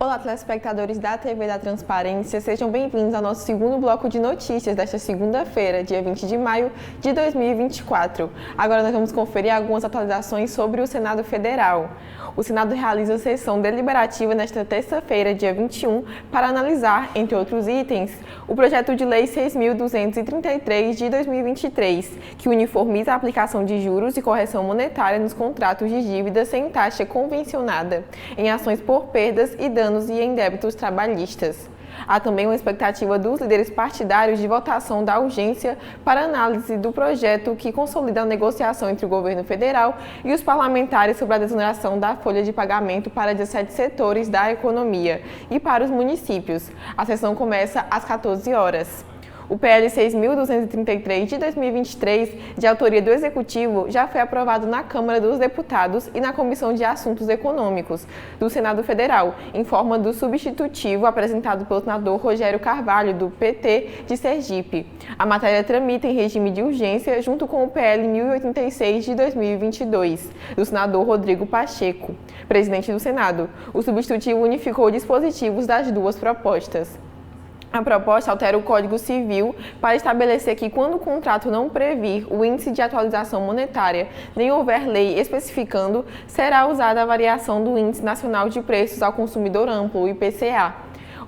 Olá, telespectadores da TV da Transparência, sejam bem-vindos ao nosso segundo bloco de notícias desta segunda-feira, dia 20 de maio de 2024. Agora nós vamos conferir algumas atualizações sobre o Senado Federal. O Senado realiza sessão deliberativa nesta terça-feira, dia 21, para analisar, entre outros itens, o projeto de lei 6.233 de 2023, que uniformiza a aplicação de juros e correção monetária nos contratos de dívida sem taxa convencionada, em ações por perdas e danos e em débitos trabalhistas. Há também uma expectativa dos líderes partidários de votação da urgência para análise do projeto que consolida a negociação entre o governo federal e os parlamentares sobre a desoneração da folha de pagamento para 17 setores da economia e para os municípios. A sessão começa às 14 horas. O PL 6.233 de 2023, de autoria do Executivo, já foi aprovado na Câmara dos Deputados e na Comissão de Assuntos Econômicos do Senado Federal, em forma do substitutivo apresentado pelo senador Rogério Carvalho, do PT de Sergipe. A matéria tramita em regime de urgência junto com o PL 1086 de 2022, do senador Rodrigo Pacheco, presidente do Senado. O substitutivo unificou dispositivos das duas propostas. A proposta altera o Código Civil para estabelecer que, quando o contrato não previr o índice de atualização monetária, nem houver lei especificando, será usada a variação do Índice Nacional de Preços ao Consumidor Amplo, o IPCA,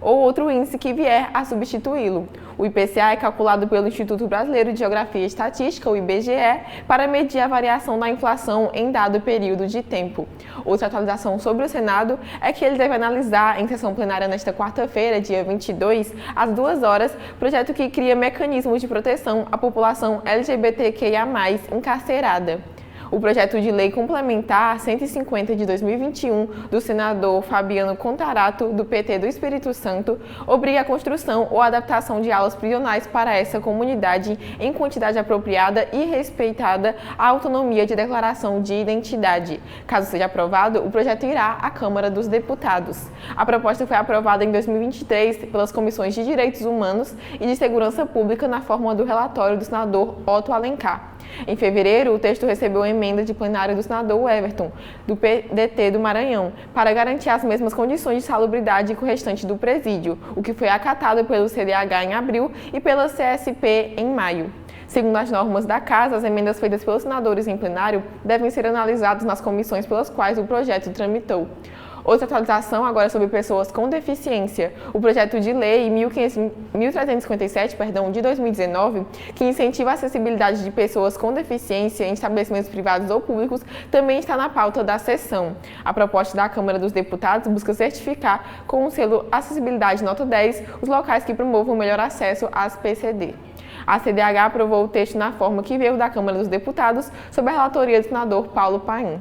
ou outro índice que vier a substituí-lo. O IPCA é calculado pelo Instituto Brasileiro de Geografia e Estatística, o IBGE, para medir a variação da inflação em dado período de tempo. Outra atualização sobre o Senado é que ele deve analisar, em sessão plenária nesta quarta-feira, dia 22, às 2 horas, projeto que cria mecanismos de proteção à população LGBTQIA+, encarcerada. O projeto de lei complementar 150 de 2021 do senador Fabiano Contarato, do PT do Espírito Santo, obriga a construção ou adaptação de aulas prisionais para essa comunidade em quantidade apropriada e respeitada a autonomia de declaração de identidade. Caso seja aprovado, o projeto irá à Câmara dos Deputados. A proposta foi aprovada em 2023 pelas Comissões de Direitos Humanos e de Segurança Pública na forma do relatório do senador Otto Alencar. Em fevereiro, o texto recebeu a emenda de plenário do senador Everton, do PDT do Maranhão, para garantir as mesmas condições de salubridade que o restante do presídio, o que foi acatado pelo CDH em abril e pela CSP em maio. Segundo as normas da Casa, as emendas feitas pelos senadores em plenário devem ser analisadas nas comissões pelas quais o projeto tramitou. Outra atualização agora sobre pessoas com deficiência. O projeto de lei 1357, de 2019, que incentiva a acessibilidade de pessoas com deficiência em estabelecimentos privados ou públicos, também está na pauta da sessão. A proposta da Câmara dos Deputados busca certificar com o selo Acessibilidade Nota 10 os locais que promovam o melhor acesso às PCD. A CDH aprovou o texto na forma que veio da Câmara dos Deputados, sob a relatoria do senador Paulo Paim.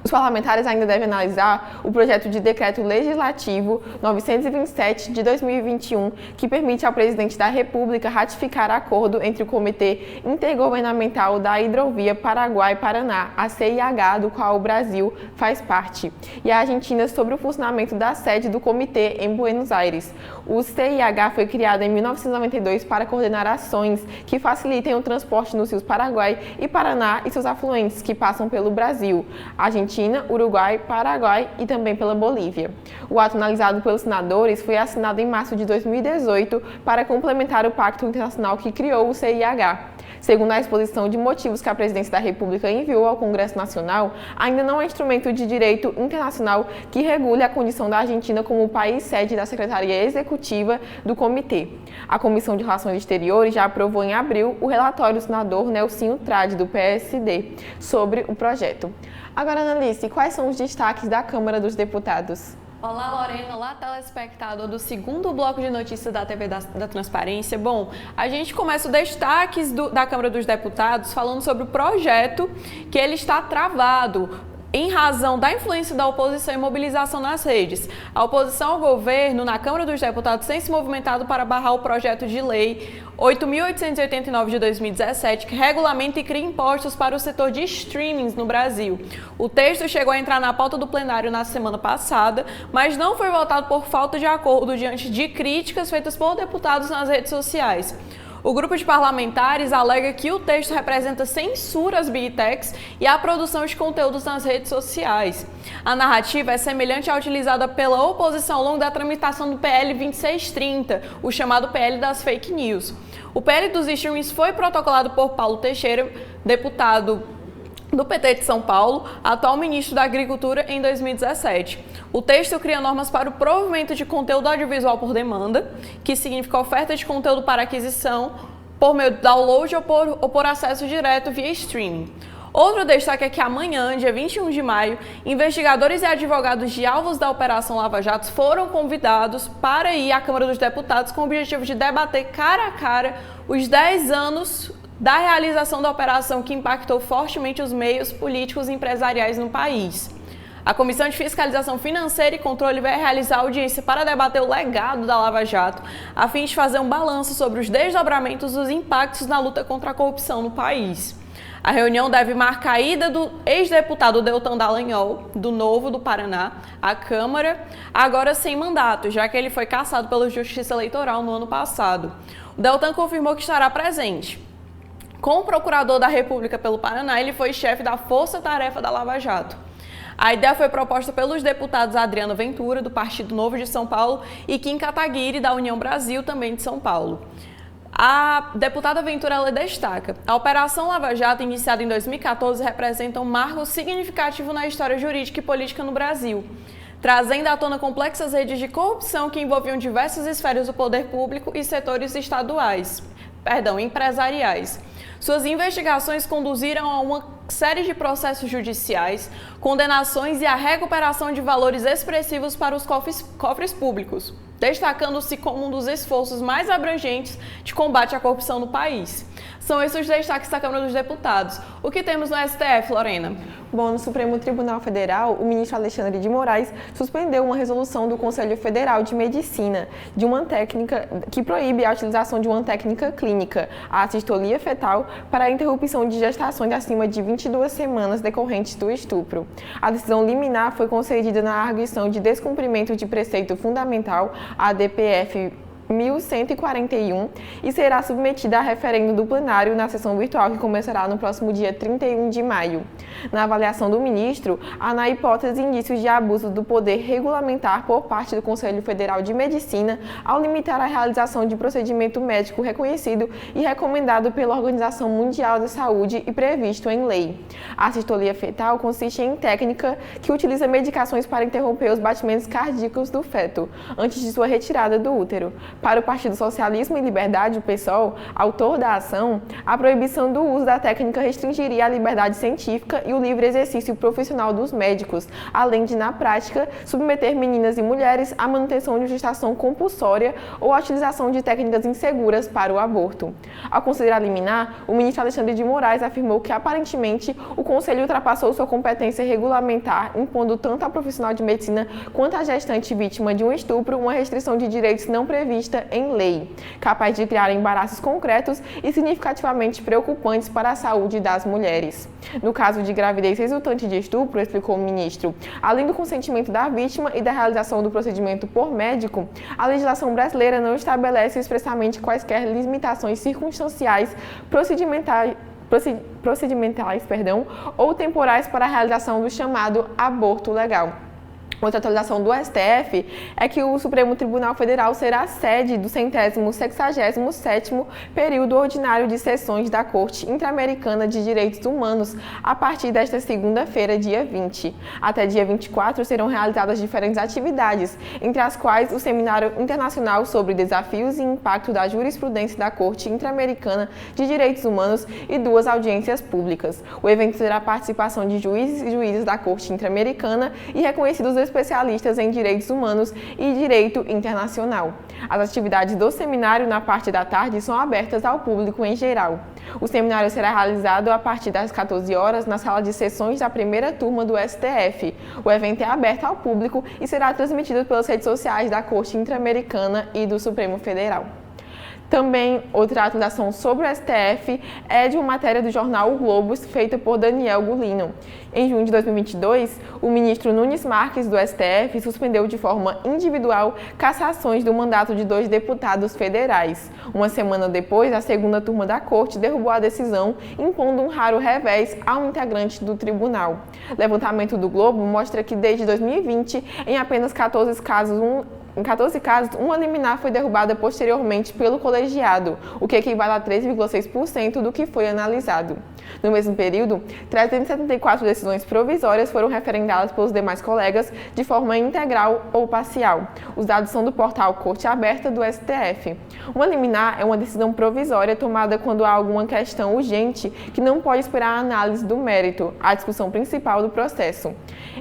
Os parlamentares ainda devem analisar o projeto de decreto legislativo 927 de 2021, que permite ao presidente da República ratificar acordo entre o Comitê Intergovernamental da Hidrovia Paraguai-Paraná, a CIH, do qual o Brasil faz parte, e a Argentina sobre o funcionamento da sede do comitê em Buenos Aires. O CIH foi criado em 1992 para coordenar ações que facilitem o transporte nos rios Paraguai e Paraná e seus afluentes que passam pelo Brasil, Argentina, Uruguai, Paraguai e também pela Bolívia. O ato analisado pelos senadores foi assinado em março de 2018 para complementar o pacto internacional que criou o CIH. Segundo a exposição de motivos que a Presidência da República enviou ao Congresso Nacional, ainda não há instrumento de direito internacional que regule a condição da Argentina como país sede da Secretaria Executiva do Comitê. A Comissão de Relações Exteriores já aprovou em abril o relatório do senador Nelsinho Trade, do PSD, sobre o projeto. Agora, Analice, quais são os destaques da Câmara dos Deputados? Olá, Lorena. Olá, telespectador do segundo bloco de notícias da TV da Transparência. Bom, a gente começa os destaques da Câmara dos Deputados falando sobre o projeto que ele está travado em razão da influência da oposição e mobilização nas redes. A oposição ao governo na Câmara dos Deputados tem se movimentado para barrar o projeto de lei 8.889 de 2017, que regulamenta e cria impostos para o setor de streamings no Brasil. O texto chegou a entrar na pauta do plenário na semana passada, mas não foi votado por falta de acordo diante de críticas feitas por deputados nas redes sociais. O grupo de parlamentares alega que o texto representa censura às Big Techs e a produção de conteúdos nas redes sociais. A narrativa é semelhante à utilizada pela oposição ao longo da tramitação do PL 2630, o chamado PL das fake news. O PL dos streamings foi protocolado por Paulo Teixeira, deputado do PT de São Paulo, atual ministro da Agricultura, em 2017. O texto cria normas para o provimento de conteúdo audiovisual por demanda, que significa oferta de conteúdo para aquisição por meio de download ou por acesso direto via streaming. Outro destaque é que amanhã, dia 21 de maio, investigadores e advogados de alvos da Operação Lava Jato foram convidados para ir à Câmara dos Deputados com o objetivo de debater cara a cara os 10 anos da realização da operação que impactou fortemente os meios políticos e empresariais no país. A Comissão de Fiscalização Financeira e Controle vai realizar audiência para debater o legado da Lava Jato, a fim de fazer um balanço sobre os desdobramentos dos impactos na luta contra a corrupção no país. A reunião deve marcar a ida do ex-deputado Deltan Dallagnol, do Novo do Paraná, à Câmara, agora sem mandato, já que ele foi cassado pela Justiça Eleitoral no ano passado. O Deltan confirmou que estará presente. Como procurador da República pelo Paraná, ele foi chefe da Força-Tarefa da Lava Jato. A ideia foi proposta pelos deputados Adriano Ventura, do Partido Novo de São Paulo, e Kim Kataguiri, da União Brasil, também de São Paulo. A deputada Ventura ela destaca: a Operação Lava Jato, iniciada em 2014, representa um marco significativo na história jurídica e política no Brasil, trazendo à tona complexas redes de corrupção que envolviam diversas esferas do poder público e setores empresariais. Suas investigações conduziram a uma série de processos judiciais, condenações e a recuperação de valores expressivos para os cofres públicos, destacando-se como um dos esforços mais abrangentes de combate à corrupção no país. São esses os destaques da Câmara dos Deputados. O que temos no STF, Lorena? Bom, no Supremo Tribunal Federal, o ministro Alexandre de Moraes suspendeu uma resolução do Conselho Federal de Medicina de uma técnica que proíbe a utilização de uma técnica clínica, a assistolia fetal, para a interrupção de gestações acima de 22 semanas decorrentes do estupro. A decisão liminar foi concedida na arguição de descumprimento de preceito fundamental, a DPF 1141, e será submetida a referendo do plenário na sessão virtual que começará no próximo dia 31 de maio. Na avaliação do ministro, há na hipótese indícios de abuso do poder regulamentar por parte do Conselho Federal de Medicina ao limitar a realização de procedimento médico reconhecido e recomendado pela Organização Mundial da Saúde e previsto em lei. A assistolia fetal consiste em técnica que utiliza medicações para interromper os batimentos cardíacos do feto antes de sua retirada do útero. Para o Partido Socialismo e Liberdade, o PSOL, autor da ação, a proibição do uso da técnica restringiria a liberdade científica e o livre exercício profissional dos médicos, além de, na prática, submeter meninas e mulheres à manutenção de gestação compulsória ou à utilização de técnicas inseguras para o aborto. Ao considerar liminar, o ministro Alexandre de Moraes afirmou que, aparentemente, o Conselho ultrapassou sua competência regulamentar, impondo tanto à profissional de medicina quanto à gestante vítima de um estupro uma restrição de direitos não prevista em lei, capaz de criar embaraços concretos e significativamente preocupantes para a saúde das mulheres. No caso de gravidez resultante de estupro, explicou o ministro, além do consentimento da vítima e da realização do procedimento por médico, a legislação brasileira não estabelece expressamente quaisquer limitações circunstanciais, procedimentais, ou temporais para a realização do chamado aborto legal. Outra atualização do STF é que o Supremo Tribunal Federal será a sede do 167º período ordinário de sessões da Corte Interamericana de Direitos Humanos a partir desta segunda-feira, dia 20. Até dia 24 serão realizadas diferentes atividades, entre as quais o Seminário Internacional sobre Desafios e Impacto da Jurisprudência da Corte Interamericana de Direitos Humanos e 2 audiências públicas. O evento terá a participação de juízes e juízas da Corte Interamericana e reconhecidos especialistas em direitos humanos e direito internacional. As atividades do seminário na parte da tarde são abertas ao público em geral. O seminário será realizado a partir das 14 horas na sala de sessões da primeira turma do STF. O evento é aberto ao público e será transmitido pelas redes sociais da Corte Interamericana e do Supremo Federal. Também, outra atualização sobre o STF é de uma matéria do jornal O Globo, feita por Daniel Gulino. Em junho de 2022, o ministro Nunes Marques, do STF, suspendeu de forma individual cassações do mandato de 2 deputados federais. Uma semana depois, a segunda turma da Corte derrubou a decisão, impondo um raro revés a um integrante do tribunal. O levantamento do Globo mostra que, desde 2020, em apenas 14 casos, uma liminar foi derrubada posteriormente pelo colegiado, o que equivale a 3,6% do que foi analisado. No mesmo período, 374 decisões provisórias foram referendadas pelos demais colegas de forma integral ou parcial. Os dados são do portal Corte Aberta do STF. Uma liminar é uma decisão provisória tomada quando há alguma questão urgente que não pode esperar a análise do mérito, a discussão principal do processo.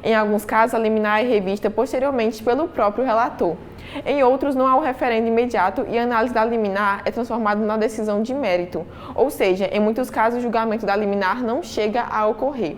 Em alguns casos, a liminar é revista posteriormente pelo próprio relator. Em outros, não há o referendo imediato e a análise da liminar é transformada na decisão de mérito, ou seja, em muitos casos o julgamento da liminar não chega a ocorrer.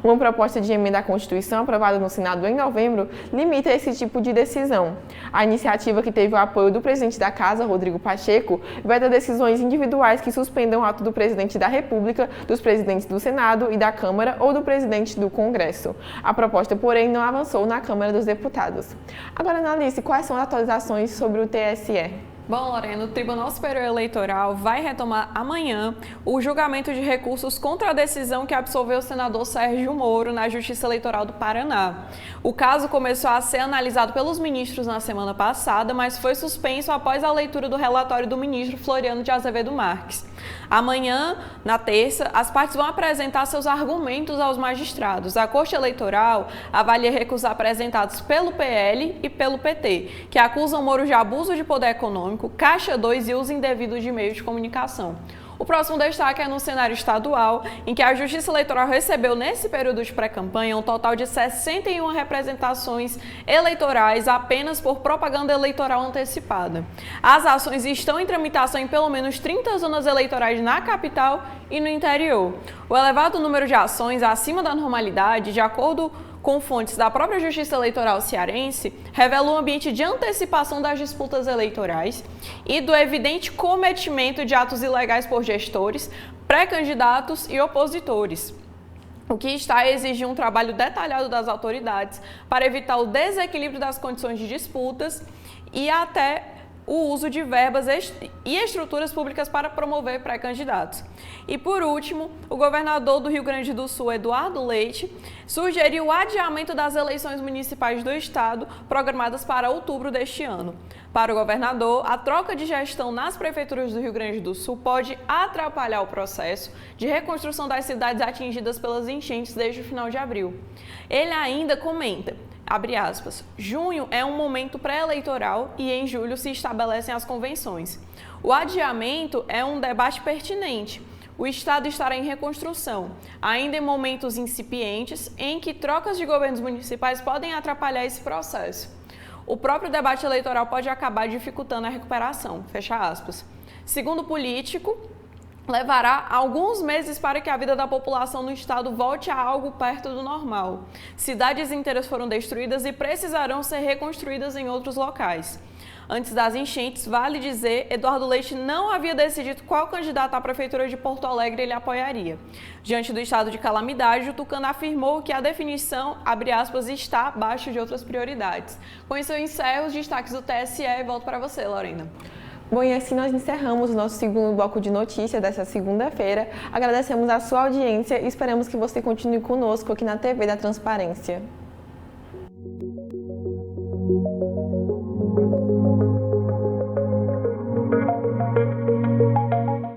Uma proposta de emenda à Constituição aprovada no Senado em novembro limita esse tipo de decisão. A iniciativa, que teve o apoio do presidente da Casa, Rodrigo Pacheco, veda decisões individuais que suspendam o ato do presidente da República, dos presidentes do Senado e da Câmara ou do presidente do Congresso. A proposta, porém, não avançou na Câmara dos Deputados. Agora, Analice, quais são as atualizações sobre o TSE? Bom, Lorena, o Tribunal Superior Eleitoral vai retomar amanhã o julgamento de recursos contra a decisão que absolveu o senador Sérgio Moro na Justiça Eleitoral do Paraná. O caso começou a ser analisado pelos ministros na semana passada, mas foi suspenso após a leitura do relatório do ministro Floriano de Azevedo Marques. Amanhã, na terça, as partes vão apresentar seus argumentos aos magistrados. A Corte Eleitoral avalia recursos apresentados pelo PL e pelo PT, que acusam Moro de abuso de poder econômico, Caixa 2 e uso indevido de meios de comunicação. O próximo destaque é no cenário estadual, em que a Justiça Eleitoral recebeu, nesse período de pré-campanha, um total de 61 representações eleitorais apenas por propaganda eleitoral antecipada. As ações estão em tramitação em pelo menos 30 zonas eleitorais na capital e no interior. O elevado número de ações acima da normalidade, de acordo com fontes da própria Justiça Eleitoral cearense, revela um ambiente de antecipação das disputas eleitorais e do evidente cometimento de atos ilegais por gestores, pré-candidatos e opositores, o que está a exigir um trabalho detalhado das autoridades para evitar o desequilíbrio das condições de disputas e até o uso de verbas e estruturas públicas para promover pré-candidatos. E, por último, o governador do Rio Grande do Sul, Eduardo Leite, sugeriu o adiamento das eleições municipais do estado, programadas para outubro deste ano. Para o governador, a troca de gestão nas prefeituras do Rio Grande do Sul pode atrapalhar o processo de reconstrução das cidades atingidas pelas enchentes desde o final de abril. Ele ainda comenta: abre aspas, junho é um momento pré-eleitoral e em julho se estabelecem as convenções. O adiamento é um debate pertinente. O Estado estará em reconstrução, ainda em momentos incipientes em que trocas de governos municipais podem atrapalhar esse processo. O próprio debate eleitoral pode acabar dificultando a recuperação, fecha aspas. Segundo o político, levará alguns meses para que a vida da população no estado volte a algo perto do normal. Cidades inteiras foram destruídas e precisarão ser reconstruídas em outros locais. Antes das enchentes, vale dizer, Eduardo Leite não havia decidido qual candidato à prefeitura de Porto Alegre ele apoiaria. Diante do estado de calamidade, o tucano afirmou que a definição, abre aspas, está abaixo de outras prioridades. Com isso eu encerro os destaques do TSE e volto para você, Lorena. Bom, e assim nós encerramos o nosso segundo bloco de notícias desta segunda-feira. Agradecemos a sua audiência e esperamos que você continue conosco aqui na TV da Transparência.